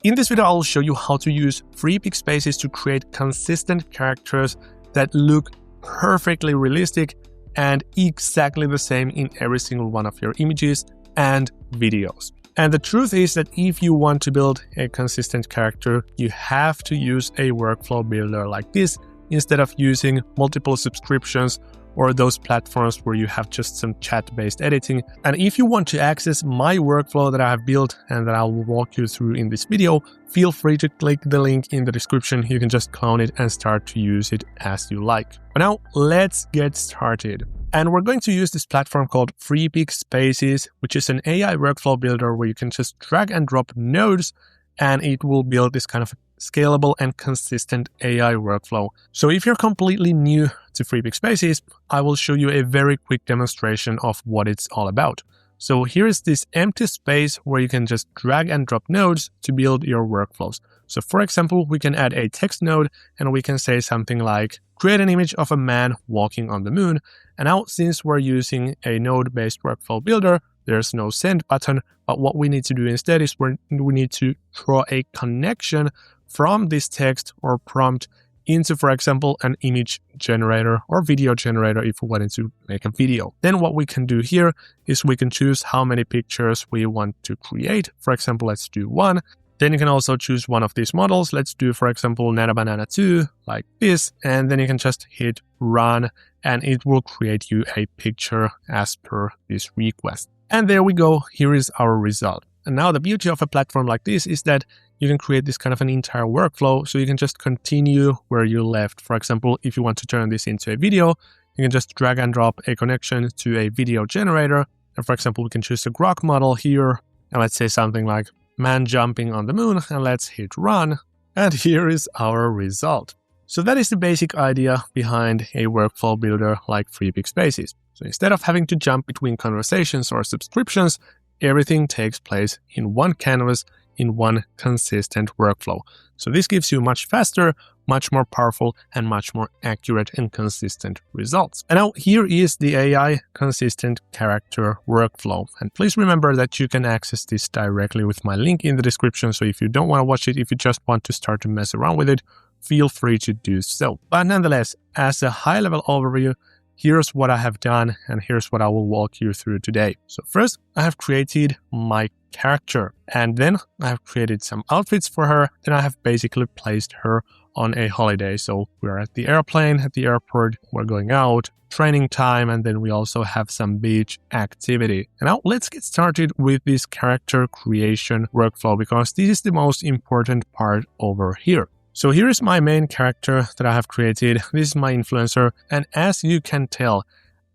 In this video, I will show you how to use Freepik spaces to create consistent characters that look perfectly realistic and exactly the same in every single one of your images and videos. And the truth is that if you want to build a consistent character, you have to use a workflow builder like this instead of using multiple subscriptions or those platforms where you have just some chat-based editing. And if you want to access my workflow that I have built and that I will walk you through in this video, feel free to click the link in the description. You can just clone it and start to use it as you like. But now let's get started. And we're going to use this platform called Freepik Spaces, which is an AI workflow builder where you can just drag and drop nodes and it will build this kind of scalable and consistent AI workflow. So if you're completely new to Freepik Spaces, I will show you a very quick demonstration of what it's all about. So here is this empty space where you can just drag and drop nodes to build your workflows. So for example, we can add a text node and we can say something like, create an image of a man walking on the moon. And now since we're using a node-based workflow builder, there's no send button, but what we need to do instead is we need to draw a connection from this text or prompt into, for example, an image generator or video generator if we wanted to make a video. Then what we can do here is we can choose how many pictures we want to create. For example, let's do 1. Then you can also choose one of these models. Let's do, for example, Nano Banana 2 like this. And then you can just hit run and it will create you a picture as per this request. And there we go. Here is our result. And now the beauty of a platform like this is that you can create this kind of an entire workflow. So you can just continue where you left. For example, if you want to turn this into a video, you can just drag and drop a connection to a video generator. And for example, we can choose a Grok model here. And let's say something like man jumping on the moon. And let's hit run. And here is our result. So that is the basic idea behind a workflow builder like Freepik Spaces. So instead of having to jump between conversations or subscriptions, everything takes place in one canvas, in one consistent workflow. So this gives you much faster, much more powerful, and much more accurate and consistent results. And now here is the AI consistent character workflow. And please remember that you can access this directly with my link in the description. So if you don't want to watch it, if you just want to start to mess around with it, feel free to do so. But nonetheless, as a high-level overview, here's what I have done and here's what I will walk you through today. So first, I have created my character and then I have created some outfits for her. Then I have basically placed her on a holiday. So we're at the airplane, at the airport, we're going out, training time, and then we also have some beach activity. And now let's get started with this character creation workflow because this is the most important part over here. So here is my main character that I have created. This is my influencer. And as you can tell,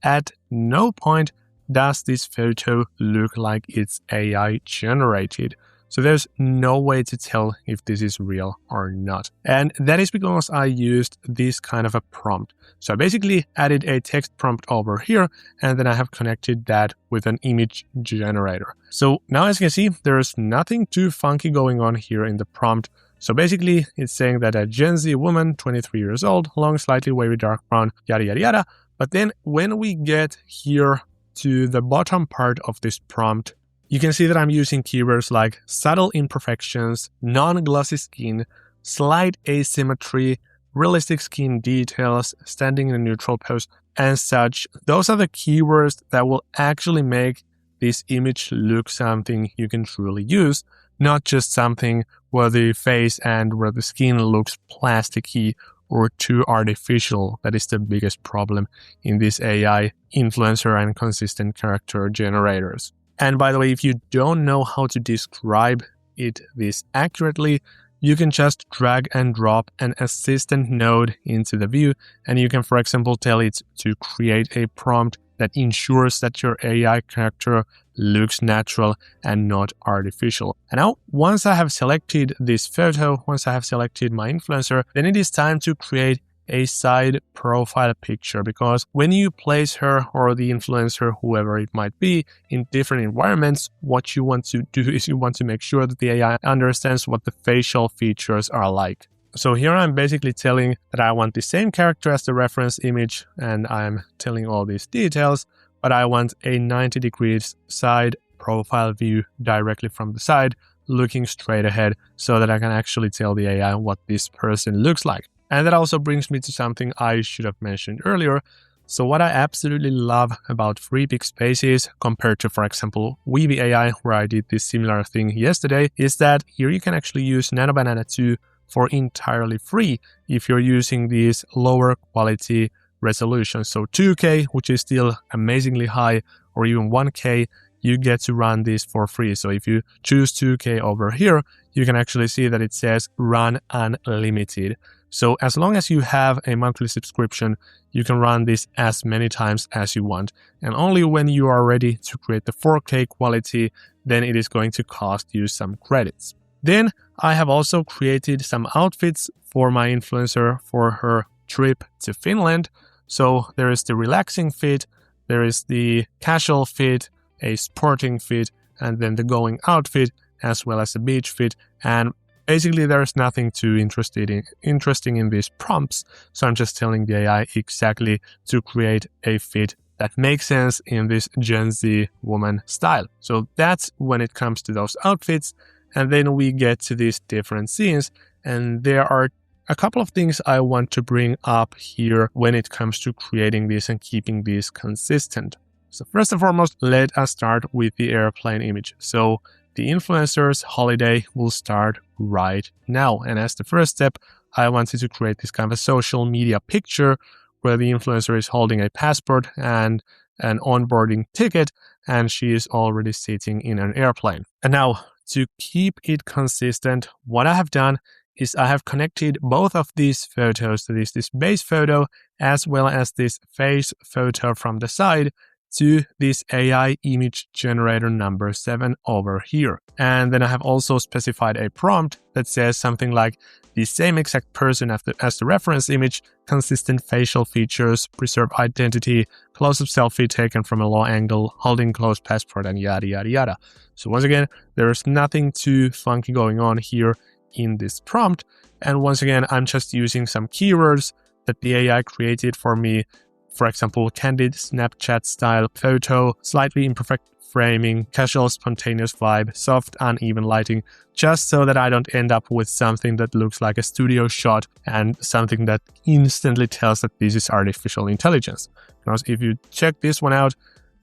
at no point does this photo look like it's AI generated. So there's no way to tell if this is real or not. And that is because I used this kind of a prompt. So I basically added a text prompt over here, and then I have connected that with an image generator. So now as you can see, there's nothing too funky going on here in the prompt. So basically, it's saying that a Gen Z woman, 23 years old, long, slightly wavy, dark brown, yada, yada, yada. But then when we get here to the bottom part of this prompt, you can see that I'm using keywords like subtle imperfections, non-glossy skin, slight asymmetry, realistic skin details, standing in a neutral pose, and such. Those are the keywords that will actually make this image look something you can truly use, not just something where the face and where the skin looks plasticky or too artificial. That is the biggest problem in this AI influencer and consistent character generators. And by the way, if you don't know how to describe it this accurately, you can just drag and drop an assistant node into the view, and you can, for example, tell it to create a prompt that ensures that your AI character looks natural and not artificial. And now, once I have selected this photo, once I have selected my influencer, then it is time to create a side profile picture, because when you place her or the influencer, whoever it might be, in different environments, what you want to do is you want to make sure that the AI understands what the facial features are like. So here I'm basically telling that I want the same character as the reference image, and I'm telling all these details, but I want a 90 degrees side profile view directly from the side, looking straight ahead so that I can actually tell the AI what this person looks like. And that also brings me to something I should have mentioned earlier. So what I absolutely love about Freepik Spaces compared to, for example, Weavy AI, where I did this similar thing yesterday, is that here you can actually use Nano Banana 2 for entirely free if you're using these lower quality resolutions. So 2K, which is still amazingly high, or even 1K, you get to run this for free. So if you choose 2K over here, you can actually see that it says run unlimited. So as long as you have a monthly subscription, you can run this as many times as you want. And only when you are ready to create the 4K quality, then it is going to cost you some credits. Then I have also created some outfits for my influencer for her trip to Finland. So there is the relaxing fit, there is the casual fit, a sporting fit, and then the going out fit, as well as a beach fit. And basically, there's nothing too interesting in these prompts, so I'm just telling the AI exactly to create a fit that makes sense in this Gen Z woman style. So that's when it comes to those outfits, and then we get to these different scenes, and there are a couple of things I want to bring up here when it comes to creating this and keeping this consistent. So first and foremost, let us start with the airplane image. So the influencer's holiday will start right now. And as the first step, I wanted to create this kind of a social media picture where the influencer is holding a passport and an onboarding ticket, and she is already sitting in an airplane. And now, to keep it consistent, what I have done is I have connected both of these photos, that is this base photo as well as this face photo from the side, to this AI image generator number 7 over here. And then I have also specified a prompt that says something like the same exact person as the reference image, consistent facial features, preserve identity, close-up selfie taken from a low angle, holding closed passport, and yada, yada, yada. So once again, there's nothing too funky going on here in this prompt. And once again, I'm just using some keywords that the AI created for me. For example, candid Snapchat style photo, slightly imperfect framing, casual spontaneous vibe, soft uneven lighting, just so that I don't end up with something that looks like a studio shot and something that instantly tells that this is artificial intelligence. Because if you check this one out,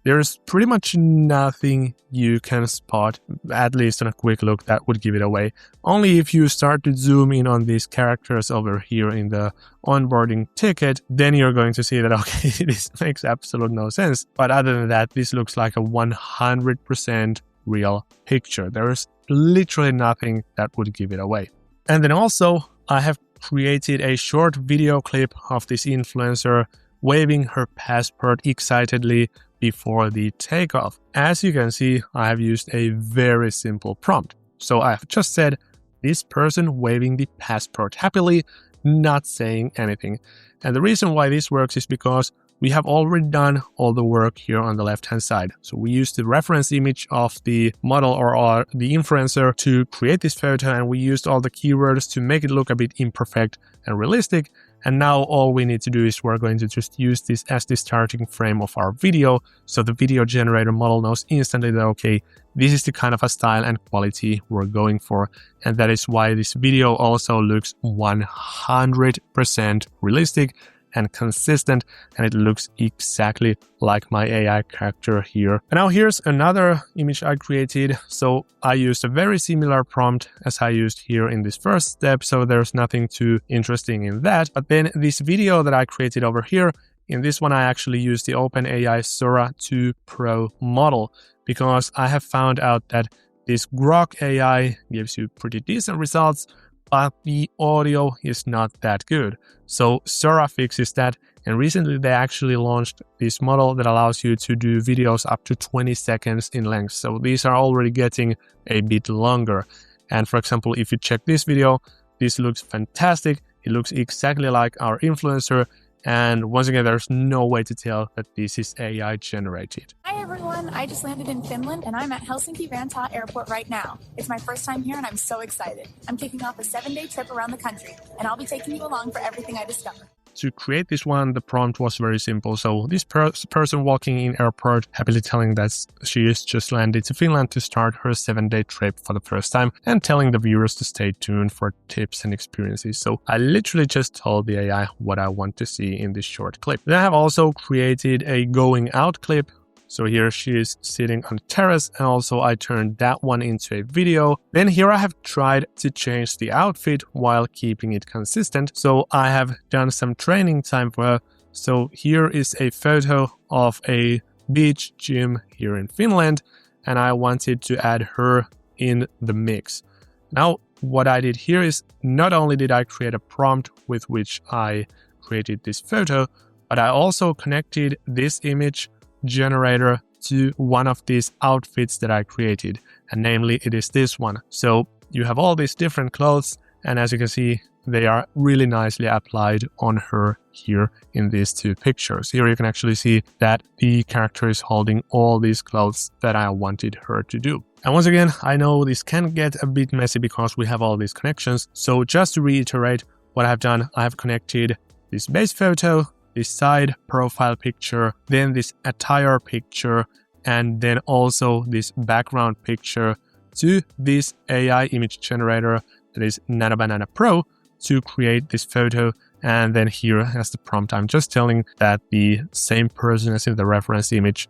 there's pretty much nothing you can spot, at least on a quick look, that would give it away. Only if you start to zoom in on these characters over here in the onboarding ticket, then you're going to see that, okay, this makes absolute no sense. But other than that, this looks like a 100% real picture. There is literally nothing that would give it away. And then also, I have created a short video clip of this influencer waving her passport excitedly before the takeoff. As you can see, I have used a very simple prompt. So I have just said, this person waving the passport happily, not saying anything. And the reason why this works is because we have already done all the work here on the left-hand side. So we used the reference image of the model or the influencer to create this photo, and we used all the keywords to make it look a bit imperfect and realistic. And now all we need to do is we're going to just use this as the starting frame of our video. So the video generator model knows instantly that, okay, this is the kind of a style and quality we're going for. And that is why this video also looks 100% realistic and consistent, and it looks exactly like my AI character here. And now here's another image I created. So I used a very similar prompt as I used here in this first step, so there's nothing too interesting in that. But then this video that I created over here, in this one I actually used the OpenAI Sora 2 Pro model, because I have found out that this Grok AI gives you pretty decent results, but the audio is not that good. So Sora fixes that, and recently they actually launched this model that allows you to do videos up to 20 seconds in length. So these are already getting a bit longer. And for example, if you check this video, this looks fantastic. It looks exactly like our influencer. And once again, there's no way to tell that this is AI generated. Hi everyone, I just landed in Finland and I'm at Helsinki-Vantaa Airport right now. It's my first time here and I'm so excited. I'm kicking off a 7-day trip around the country and I'll be taking you along for everything I discover. to create this one, the prompt was very simple. So this person walking in airport, happily telling that she is just landed to Finland to start her 7-day trip for the first time, and telling the viewers to stay tuned for tips and experiences. So I literally just told the AI what I want to see in this short clip. Then I have also created a going out clip. So here she is sitting on the terrace, and also I turned that one into a video. Then here I have tried to change the outfit while keeping it consistent. So I have done some training time for her. So here is a photo of a beach gym here in Finland, and I wanted to add her in the mix. Now, what I did here is not only did I create a prompt with which I created this photo, but I also connected this image generator to one of these outfits that I created, and namely it is this one. So you have all these different clothes, and as you can see, they are really nicely applied on her here in these two pictures. Here you can actually see that the character is holding all these clothes that I wanted her to do. And once again, I know this can get a bit messy because we have all these connections. So just to reiterate what I've done, I have connected this base photo, this side profile picture, then this attire picture, and then also this background picture to this AI image generator that is Nano Pro to create this photo. And then here as the prompt, I'm just telling that the same person as in the reference image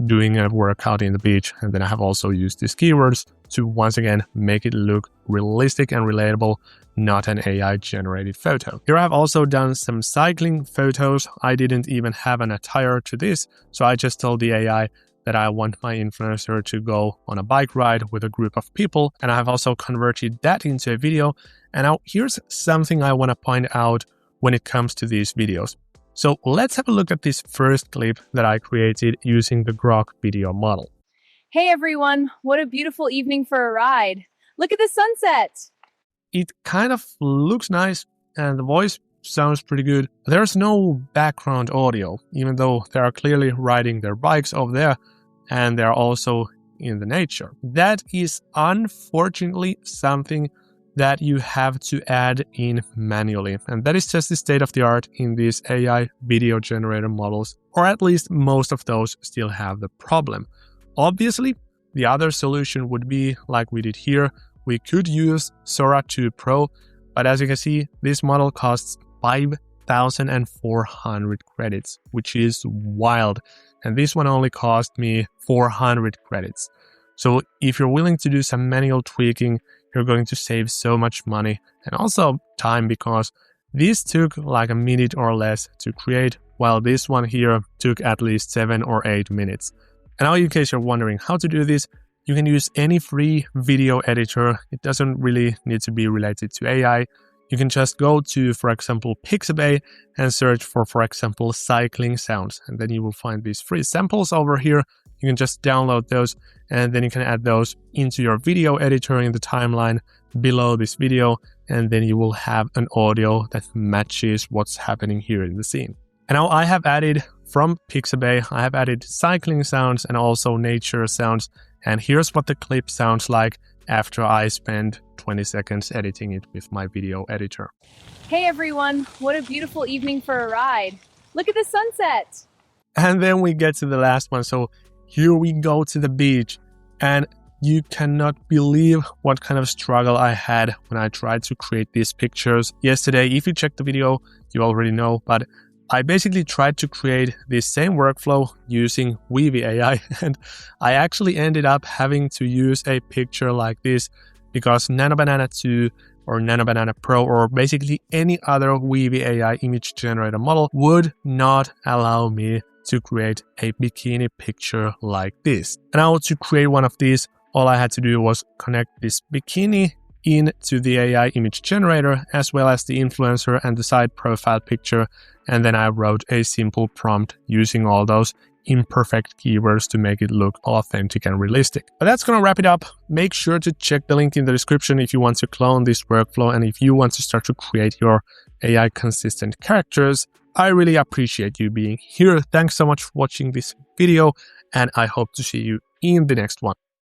doing a workout in the beach. And then I have also used these keywords to once again make it look realistic and relatable, not an AI generated photo. Here I've also done some cycling photos. I didn't even have an attire to this, so I just told the AI that I want my influencer to go on a bike ride with a group of people, and I've also converted that into a video. And now here's something I want to point out when it comes to these videos. So let's have a look at this first clip that I created using the Grok video model. Hey everyone, what a beautiful evening for a ride. Look at the sunset. It kind of looks nice and the voice sounds pretty good. There's no background audio, even though they are clearly riding their bikes over there and they're also in the nature. That is unfortunately something that you have to add in manually. And that is just the state of the art in these AI video generator models, or at least most of those still have the problem. Obviously, the other solution would be like we did here. We could use Sora 2 Pro, but as you can see, this model costs 5,400 credits, which is wild. And this one only cost me 400 credits. So if you're willing to do some manual tweaking, you're going to save so much money and also time, because this took like a minute or less to create, while this one here took at least 7 or 8 minutes. And now in case you're wondering how to do this, you can use any free video editor. It doesn't really need to be related to AI. You can just go to, for example, Pixabay and search for example, cycling sounds. And then you will find these free samples over here. You can just download those and then you can add those into your video editor in the timeline below this video. And then you will have an audio that matches what's happening here in the scene. And now I have added from Pixabay, I have added cycling sounds and also nature sounds. And here's what the clip sounds like after I spend 20 seconds editing it with my video editor. Hey everyone, what a beautiful evening for a ride. Look at the sunset. And then we get to the last one. So here we go to the beach, and you cannot believe what kind of struggle I had when I tried to create these pictures yesterday. If you checked the video, you already know, but I basically tried to create this same workflow using Weavy AI, and I actually ended up having to use a picture like this because Nano 2 or Nano Pro or basically any other Weavy AI image generator model would not allow me to create a bikini picture like this. And now to create one of these, all I had to do was connect this bikini into the AI image generator as well as the influencer and the side profile picture. And then I wrote a simple prompt using all those imperfect keywords to make it look authentic and realistic. But that's going to wrap it up. Make sure to check the link in the description if you want to clone this workflow and if you want to start to create your AI consistent characters. I really appreciate you being here. Thanks so much for watching this video, and I hope to see you in the next one.